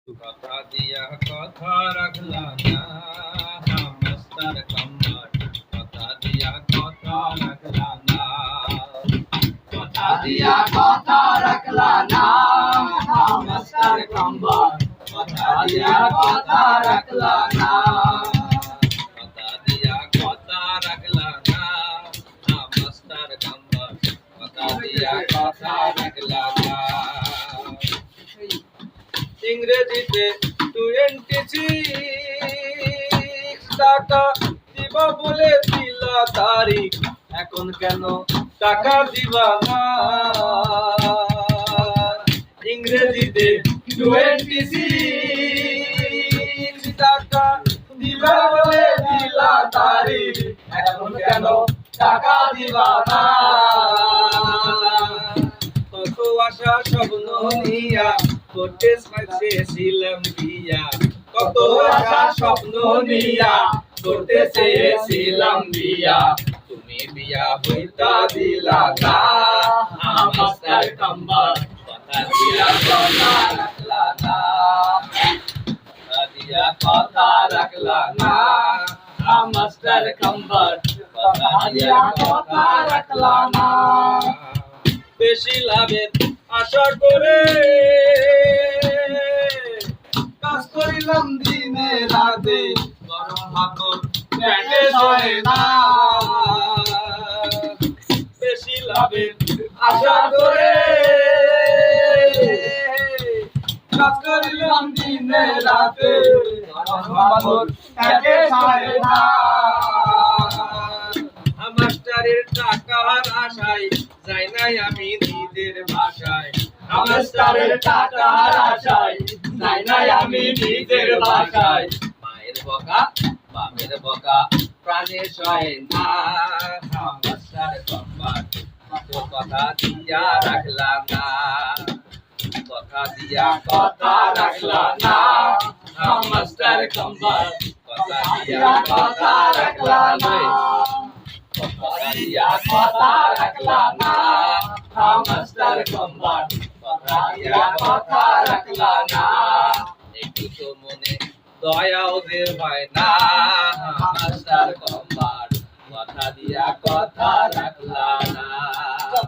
কথা দিয়া কথা রাখলা না মাস্টার কাম্বার কথা দিয়া কথা রাখলা না কথা দিয়া কথা রাখলা না মাস্টার কাম্বার কথা দিয়া কথা রাখলা না কথা দিয়া কথা রাখলা না মাস্টার কাম্বার কথা দিয়া কথা রাখলা না ইংরেজিতে 26 টাকা দিব বলে দিলা তারিখ এখন কেন টাকা দিবা না ইংরেজিতে 26 টাকা দিবা বলে দিলা তারিখ এখন কেন টাকা দিবা না কত আশা স্বপ্ন নিয়া করতে চেয়েছিলাম বিয়া কত আশা স্বপ্ন নিয়া করতে চেয়েছিলাম বিয়া তুমি বিয়া হইতা দিলা না মাস্টার কাম্বার কথা দিয়া কথা রাখলা না কথা দিয়া কথা রাখলা না মাস্টার কাম্বার কথা দিয়া কথা রাখলা না বেশি লাভের আশা করে কাজ করিলাম দিনে রাতে গরম ভাত পেটে ধরে না বেশি লাভের আশা করে কাজ করিলাম দিনে রাতে গরম ভাত পেটে ধরে না মাস্টারের টাকার আশায় যাই নাই আমি নিজের ভাষায় মাস্টারের টাকার আশায় যাই নাই আমি নিজের ভাষায় মায়ের বকা বাপের বকা প্রাণে সয় না মাস্টার কাম্বার কথা দিয়া রাখলা না কথা দিয়া কথা রাখলা না মাস্টার কাম্বার কথা দিয়া কথা রাখলা না কথা দিয়া কথা রাখলা না মাস্টার কাম্বার কথা দিয়া কথা রাখলা না একটু তো মনে দয়া ওদের হয় না মাস্টার কাম্বার কথা দিয়া কথা রাখলা না।